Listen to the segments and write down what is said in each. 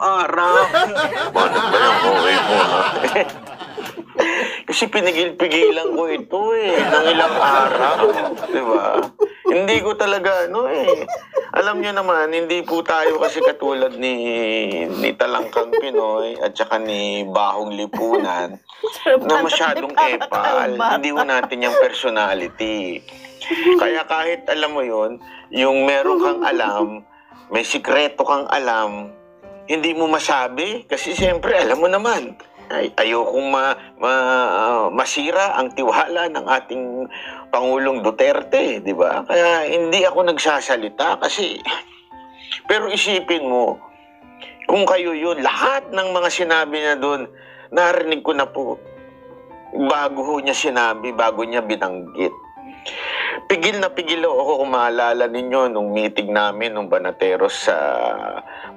araw. Paano ba yung okay mo, no? Kasi pinigil-pigilan ko ito ng ilang araw. Diba? Hindi ko talaga, alam niyo naman, hindi po tayo kasi katulad ni Talangkang Pinoy at saka ni Bahong Lipunan na masyadong epal. Hindi ko natin yung personality. Kaya kahit alam mo yon, yung meron kang alam, may sikreto kang alam, hindi mo masabi kasi siyempre alam mo naman. Ayokong masira ang tiwala ng ating Pangulong Duterte, di ba? Kaya hindi ako nagsasalita kasi, pero isipin mo, kung kayo yun, lahat ng mga sinabi niya doon, narinig ko na po, bago niya sinabi, bago niya binanggit. Pigil na pigil ako kung maalala ninyo nung meeting namin nung Banateros sa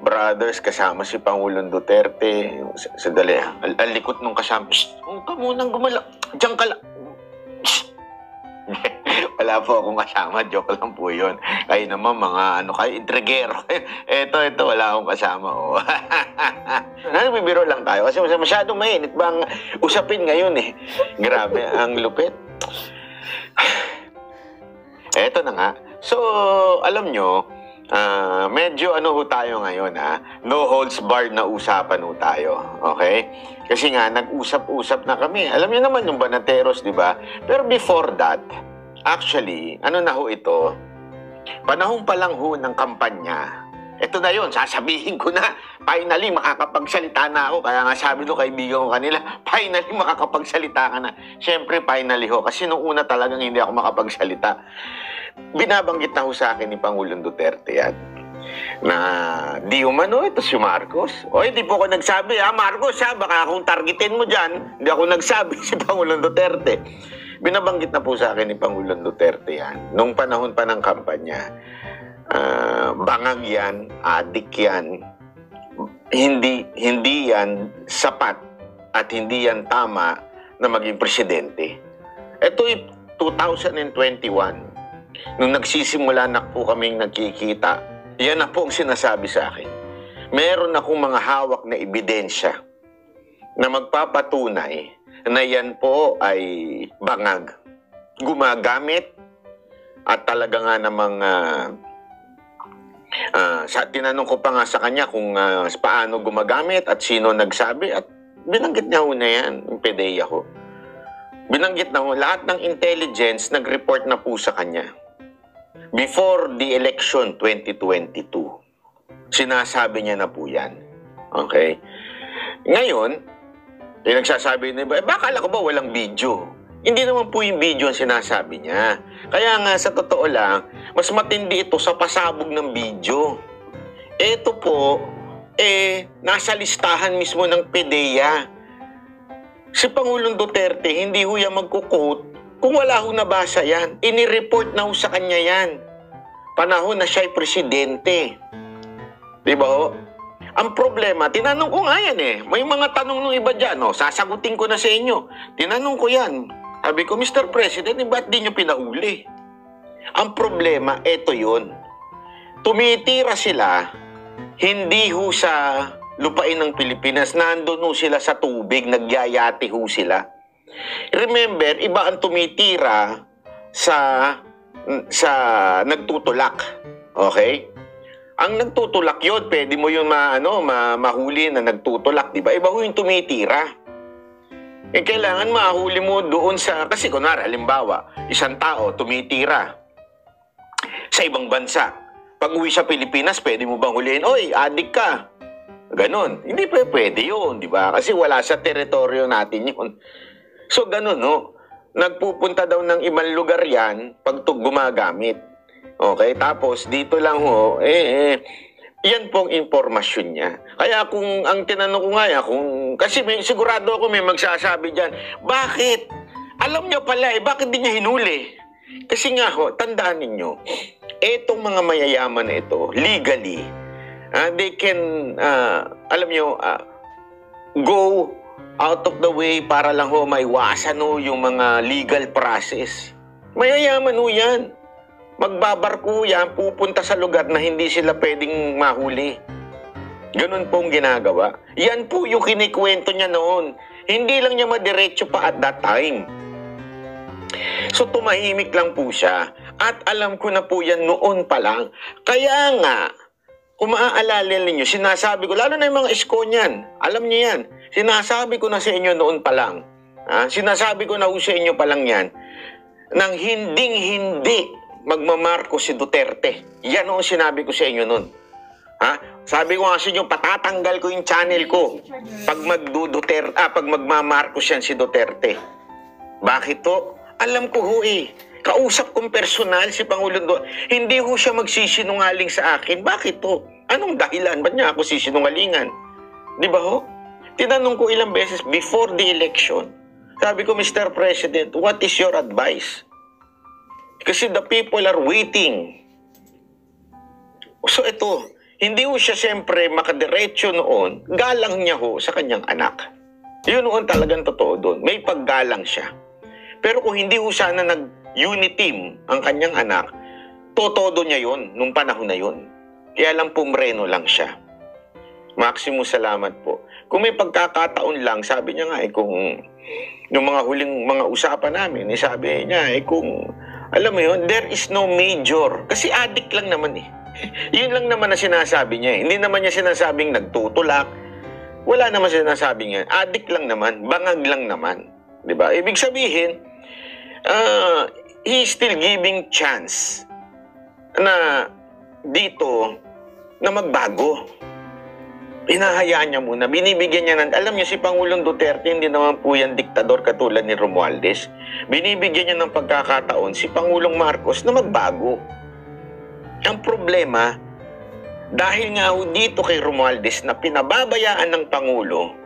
Brothers kasama si Pangulong Duterte. Sadali, ang likot nung kasama. Huwag ka munang gumala. Diyan ka lang. Wala po akong kasama. Joke lang po yun. Kayo naman mga kayo, intrigero. Ito, wala akong kasama. Oh. Bibiro lang tayo kasi masyadong mainit bang usapin ngayon Grabe, ang lupit. Eto na nga. So, alam nyo, medyo tayo ngayon no holds barred na usapan tayo. Okay? Kasi nga, nag-usap-usap na kami. Alam nyo naman yung Banateros, di ba? Pero before that, actually, na ito? Panahon pa lang ng kampanya. Ito na yun, sasabihin ko na, finally, makakapagsalita na ako. Kaya nga sabi nung kaibigan ko kanila, finally, makakapagsalita ka na. Siyempre, finally kasi nung una talagang hindi ako makapagsalita. Binabanggit na sa akin ni Pangulong Duterte yan. Na di umano, ito si Marcos. Di po ako nagsabi, Marcos, baka akong targetin mo dyan. Hindi ako nagsabi si Pangulong Duterte. Binabanggit na po sa akin ni Pangulong Duterte yan. Nung panahon pa ng kampanya. Bangag yan, adik yan, hindi yan sapat at hindi yan tama na maging presidente. Ito'y 2021, nung nagsisimula na po kaming nagkikita, yan na po ang sinasabi sa akin. Meron akong mga hawak na ebidensya na magpapatunay na yan po ay bangag. Gumagamit at talaga nga namang tinanong ko pa nga sa kanya kung paano gumagamit at sino nagsabi at binanggit niya na yan, yung PDEA ko. Binanggit na lahat ng intelligence nag-report na po sa kanya. Before the election 2022, sinasabi niya na po yan. Okay? Ngayon, yung nagsasabi na baka akala ko ba walang video? Hindi naman po yung video ang sinasabi niya. Kaya nga, sa totoo lang, mas matindi ito sa pasabog ng video. Ito po, nasa listahan mismo ng PDEA. Si Pangulong Duterte, hindi ho yan magkukot kung wala ho nabasa yan. Inireport na ho sa kanya yan. Panahon na siya'y presidente. Di ba ho? Ang problema, tinanong ko nga yan May mga tanong ng iba dyan, sasagutin ko na sa inyo. Tinanong ko yan. Sabi ko, Mr. President, ba't di nyo pinahuli? Ang problema, eto yun. Tumitira sila, hindi ho sa lupain ng Pilipinas, nandun ho sila sa tubig, nagyayati ho sila. Remember, iba ang tumitira sa nagtutulak. Okay? Ang nagtutulak yun, pwede mo yun mahuli na nagtutulak, di ba? Iba ho yung tumitira. Kailangan mahuli mo doon kasi kunwari, halimbawa, isang tao tumitira sa ibang bansa. Pag uwi sa Pilipinas, pwede mo bang huliin? Oy, adik ka. Ganon. Hindi pwede yun, di ba? Kasi wala sa teritoryo natin yun. So, ganon, Nagpupunta daw ng ibang lugar yan pag gumagamit. Okay? Tapos, dito lang yan pong impormasyon niya. Kaya kung ang tinanong ko nga kasi sigurado ako may magsasabi dyan, bakit? Alam niyo pala bakit di niya hinuli? Kasi nga tandaan ninyo, etong mga mayayaman na ito, legally, they can, go out of the way para lang maiwasan yung mga legal process. Mayayaman yan. Magbabarko yan, pupunta sa lugar na hindi sila pwedeng mahuli. Ganun pong ginagawa. Yan po yung kinikwento niya noon. Hindi lang niya madiretso pa at that time. So tumahimik lang po siya. At alam ko na po yan noon pa lang. Kaya nga, kung maaalala ninyo, sinasabi ko, lalo na yung mga isko niyan, alam niyo yan, sinasabi ko na sa inyo noon pa lang. Sinasabi ko na sa inyo pa lang yan, nang hinding-hindi magmamarko si Duterte. Yan ang sinabi ko sa inyo noon. Sabi ko nga sa inyo, patatanggal ko yung channel ko pag pag magmamarcos yan si Duterte. Bakit to? Alam ko ho kausap kong personal si Pangulong hindi ho siya magsisinungaling sa akin. Bakit to? Anong dahilan? Ba't niya ako sisinungalingan? Di ba ho? Tinanong ko ilang beses before the election. Sabi ko, Mr. President, what is your advice? Kasi the people are waiting. So ito, hindi ho siya siyempre makadiretso noon, galang niya ho sa kanyang anak. Yun noon talagang totoo doon. May paggalang siya. Pero kung hindi ho sana nag-uniteam ang kanyang anak, totodo niya yun nung panahon na yun. Kaya lang pumreno lang siya. Maximum salamat po. Kung may pagkakataon lang, sabi niya nga kung yung mga huling mga usapan namin, sabi niya kung alam mo yun, there is no major. Kasi addict lang naman Yun lang naman na sinasabi niya Hindi naman niya sinasabing nagtutulak. Wala naman sinasabing niya. Addict lang naman, bangag lang naman. 'Di ba? Ibig sabihin, he is still giving chance na dito na magbago. Pinahayaan niya muna, binibigyan niya alam niyo si Pangulong Duterte, hindi naman po yan diktador katulad ni Romualdez. Binibigyan niya ng pagkakataon si Pangulong Marcos na magbago. Ang problema, dahil nga dito kay Romualdez na pinababayaan ng Pangulo,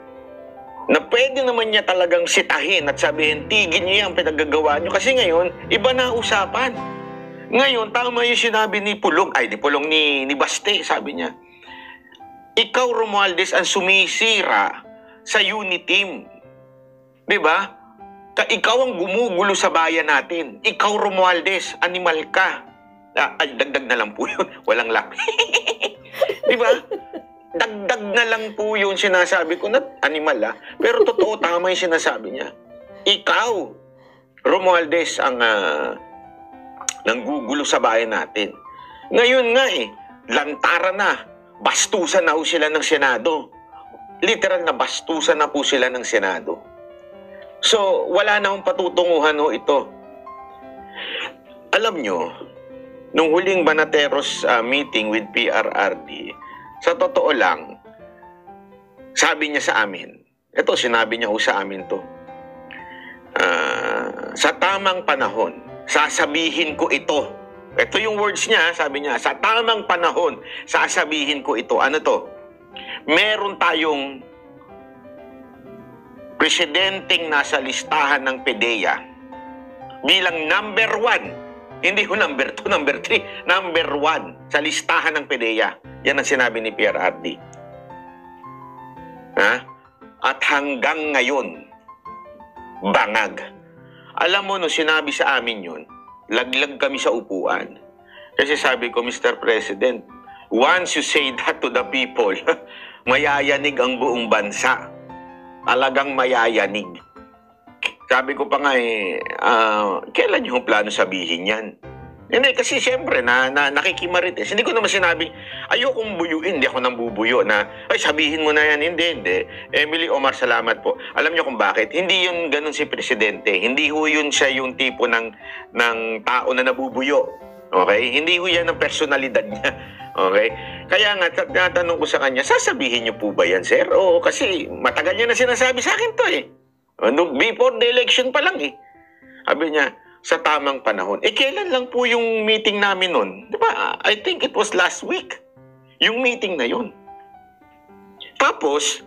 na pwede naman niya talagang sitahin at sabihin, tigil niyo yung pinagagawa niyo. Kasi ngayon, iba na usapan. Ngayon, tama yung sinabi ni Pulong, ni Baste, sabi niya. Ikaw, Romualdez, ang sumisira sa Uniteam. Diba? Ikaw ang gumugulo sa bayan natin. Ikaw, Romualdez, animal ka. Dagdag na lang po yun. Walang laki. Diba? Dagdag na lang po yun sinasabi ko na animal Pero totoo, tama yung sinasabi niya. Ikaw, Romualdez, ang nanggugulo sa bayan natin. Ngayon nga lantaran na. Bastusan na po sila ng Senado. Literal na bastusan na po sila ng Senado. So, wala na akong patutunguhan ito. Alam nyo, nung huling Banateros meeting with PRRD, sa totoo lang, sabi niya sa amin, ito sinabi niya sa amin to, sa tamang panahon, sasabihin ko ito. Ito yung words niya, sabi niya, sa tamang panahon, sasabihin ko ito. Ano to? Meron tayong presidenteng nasa listahan ng PDEA bilang number 1. Hindi ko number 2, number 3. Number 1 sa listahan ng PDEA. Yan ang sinabi ni PRRD. At hanggang ngayon, bangag. Alam mo, no, sinabi sa amin yun, laglag kami sa upuan. Kasi sabi ko, Mr. President, once you say that to the people, mayayanig ang buong bansa. Talagang mayayanig. Sabi ko pa nga kailan yung plano sabihin yan? Hindi, kasi siyempre, nakikimarites. Hindi ko naman sinabi, ayokong buyuin, hindi ako nang bubuyo na, ay, sabihin mo na yan. Hindi. Emily Omar, salamat po. Alam niyo kung bakit? Hindi yun ganun si Presidente. Hindi ho yun siya yung tipo ng tao na nabubuyo. Okay? Hindi ho yan ang personalidad niya. Okay? Kaya nga, natanong ko sa kanya, sasabihin niyo po ba yan, sir? Oo, kasi matagal niya na sinasabi sa akin to Before the election pa lang Sabi niya, sa tamang panahon. Kailan lang po yung meeting namin nun? Di ba? I think it was last week. Yung meeting na yun. Tapos,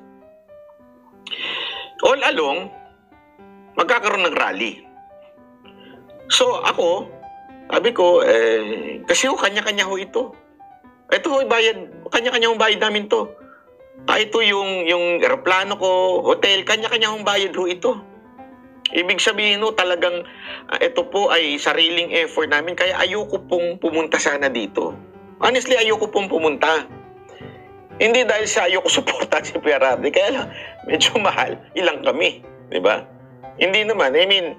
all along, magkakaroon ng rally. So, ako, sabi ko, kasi kanya-kanya ito. Ito bayad, kanya-kanya bayad namin to. Ito yung aeroplano ko, hotel, kanya-kanya bayad ito. Ibig sabihin talagang ito po ay sariling effort namin, kaya ayoko pong pumunta sana dito. Honestly, ayoko pong pumunta. Hindi dahil sa ayoko suporta si PRRD, kaya lang medyo mahal, ilang kami, di ba? Hindi naman, I mean,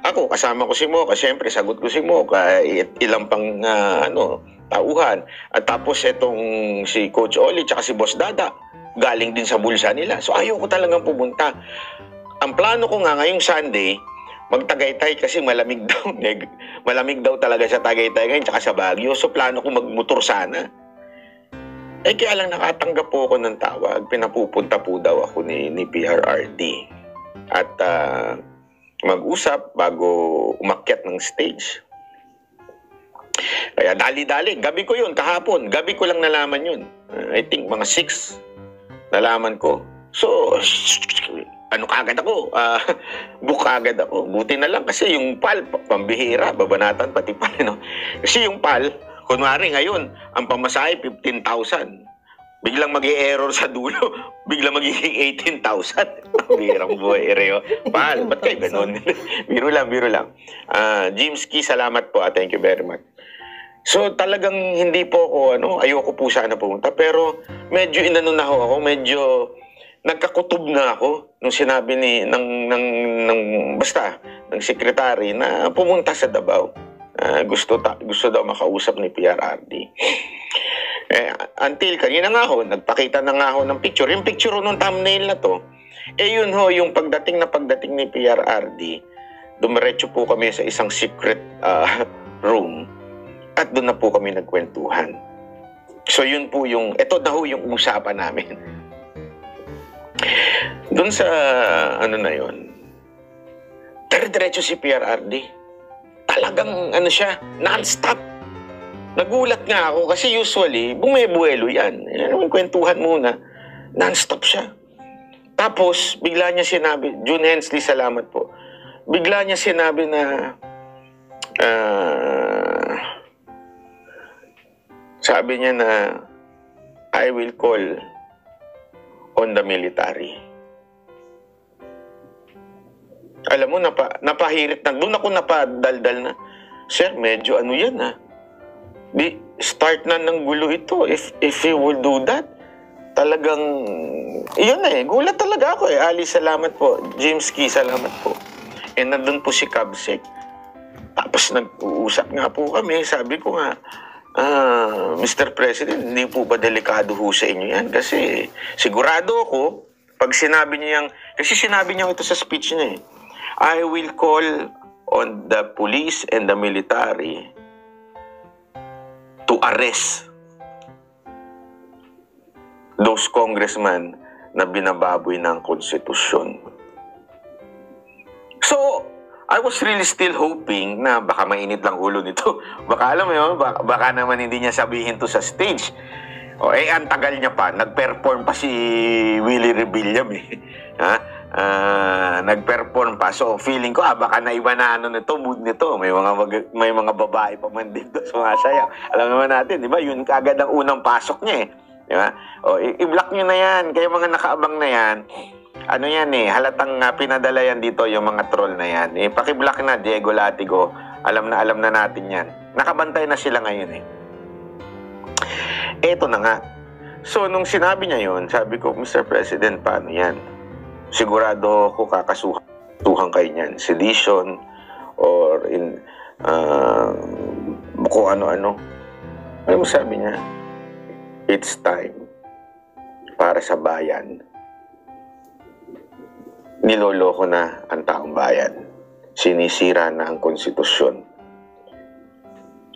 ako kasama ko si Mocha, siyempre sagot ko si Mocha, ilang pang tauhan. At tapos itong si Coach Oli tsaka si Boss Dada, galing din sa bulsa nila. So ayoko talagang pumunta. Ang plano ko nga ngayong Sunday, magtagaytay kasi malamig daw. Malamig daw talaga sa Tagaytay ngayon tsaka sa Baguio. So plano ko magmotor sana. Kaya lang nakatanggap po ako ng tawag. Pinapupunta po daw ako ni PRRD. At mag-usap bago umakyat ng stage. Kaya dali-dali. Gabi ko yun, kahapon. Gabi ko lang nalaman yun. I think mga 6 nalaman ko. So, kagad ako? Book agad ako. Buti na lang kasi yung PAL, pambihira, babanatan pati PAL. No? Kasi yung PAL, kunwari ngayon, ang pamasahe 15,000. Biglang mag-i-error sa dulo, biglang magiging 18,000. Birang buhay, Ereo. PAL, ba't kayo ganun? Biro lang. Jimski, salamat po. Thank you very much. So talagang hindi po ako, ayoko po sana pumunta. Pero medyo inano na ako, medyo nagkakutob na ako nung sinabi ng sekretary na pumunta sa Davao. Gusto daw makausap ni PRRD. Until kanina nga ho, nagpakita na nga ho ng picture. Yung picture nung thumbnail na to, yun ho, yung pagdating ni PRRD, dumiretso po kami sa isang secret room at doon na po kami nagkwentuhan. So yun po ito na ho yung usapan namin. Doon sa, na yun, dire-diretso si PRRD. Talagang, siya, non-stop. Nagulat nga ako kasi usually, bumebuelo yan. Yung kwentuhan muna, non-stop siya. Tapos, bigla niya sinabi, June Hensley, salamat po. Bigla niya sinabi na, sabi niya na, I will call on the military. Alam mo, napahirit na. Doon ako napadaldal na, sir, medyo yan start na ng gulo ito. If you will do that, talagang, yun gulat talaga ako Ali, salamat po. Jimski, salamat po. Nandun po si Kabsek. Tapos nag-uusap nga po kami. Sabi ko nga, Mr. President, hindi po ba delikado ho sa inyo yan? Kasi sigurado ako, pag sinabi niya kasi sinabi niya ito sa speech niya I will call on the police and the military to arrest those congressmen na binababoy ng konstitusyon. So, I was really still hoping na baka mainit lang ulo nito. Baka alam mo yun, baka naman hindi niya sabihin to sa stage. Ang tagal niya pa. Nag-perform pa si Willie Rebillam nag-perform pa. So, feeling ko, baka naiba na mood nito. May mga babae pa man dito sumasayaw. Alam naman natin, di ba? Yun kagad ang unang pasok niya Di ba? I-block nyo na yan. Kayo mga nakaabang na yan. Halatang pinadala yan dito yung mga troll na yan. Paki-block na, Diego Latigo. Alam na natin yan. Nakabantay na sila ngayon Eto na nga. So, nung sinabi niya yun, sabi ko, Mr. President, paano yan? Sigurado ako kakasuhan kayo niyan. Sedition or kung ano-ano. Alam mo sabi niya, it's time para sa bayan. Niloloko na ang taong bayan. Sinisira na ang konstitusyon.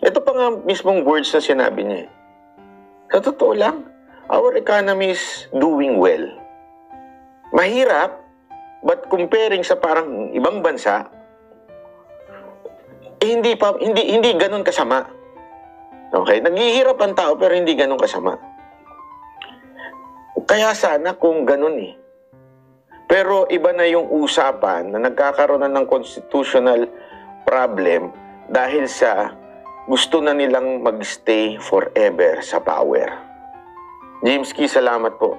Ito pa nga mismong words na sinabi niya. Sa totoo lang, our economy is doing well. Mahirap, but comparing sa parang ibang bansa, hindi ganun kasama. Okay? Naghihirap ang tao pero hindi ganun kasama. Kaya sana kung ganun Pero iba na yung usapan na nagkakaroon na ng constitutional problem dahil sa gusto na nilang magstay forever sa power. Jimski, salamat po.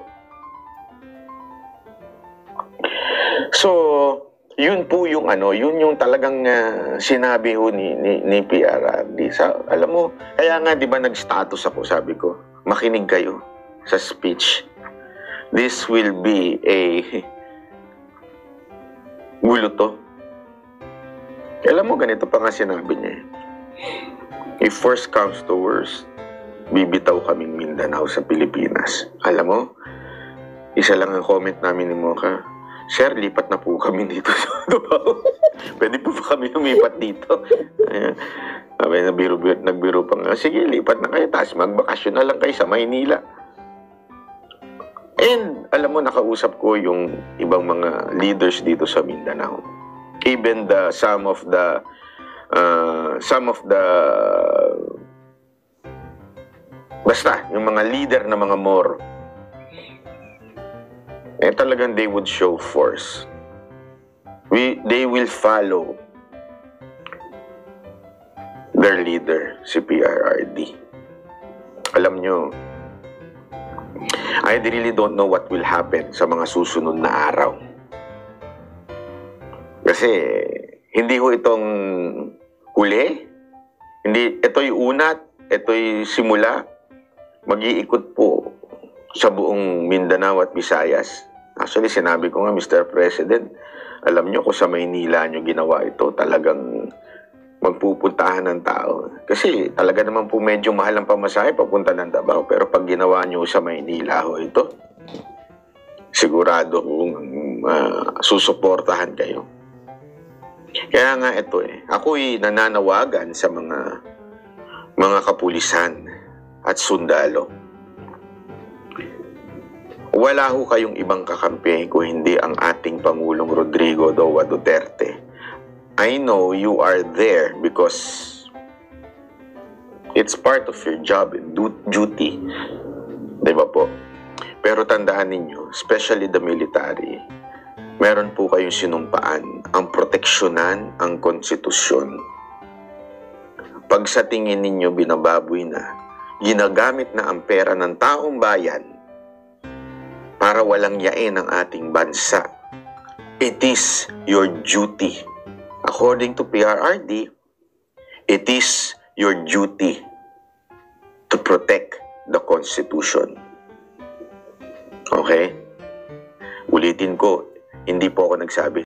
So, yun po yung yun yung talagang sinabi ho ni PRRD. Alam mo, kaya nga 'di ba nag-status ako, sabi ko, makinig kayo. sa speech. This will be a gulo to. Alam mo, ganito pa nga sinabi niya. If worst comes to worst, bibitaw kaming Mindanao sa Pilipinas. Alam mo, isa lang ang comment namin ni Mocha. Sir, lipat na po kami dito sa Davao. Pwede po ba kami lumipat dito? Sabi, nagbiro pa nga. Sige, lipat na kayo. Tapos magbakasyon na lang kayo sa Maynila. And alam mo, nakausap ko yung ibang mga leaders dito sa Mindanao. Even some of the basta, yung mga leader na mga Moro. Talagang they would show force. They will follow their leader, si PRRD. Alam nyo, I really don't know what will happen sa mga susunod na araw. Kasi, hindi ho itong huli. Hindi, ito'y unat, ito'y simula. Mag-iikot po sa buong Mindanao at Visayas. Actually, sinabi ko nga, Mr. President, alam nyo kung sa Maynila nyo ginawa ito, talagang magpupuntahan ng tao. Kasi talaga naman po medyo mahal ang pamasahe papunta ng Davao. Pero pag ginawa nyo sa Maynila ho ito, sigurado kung susuportahan kayo. Kaya nga ito ako'y nananawagan sa mga kapulisan at sundalo. Wala ho kayong ibang kakampi kung hindi ang ating Pangulong Rodrigo Roa Duterte. I know you are there because it's part of your job and duty. Diba po? Pero tandaan ninyo, especially the military, meron po kayong sinumpaan ang proteksyonan ang konstitusyon. Pag sa tingin ninyo binababoy na, ginagamit na ang pera ng taong bayan para walang yain ang ating bansa, it is your duty. According to PRRD, it is your duty to protect the Constitution. Okay? Ulitin ko, hindi po ako nagsabi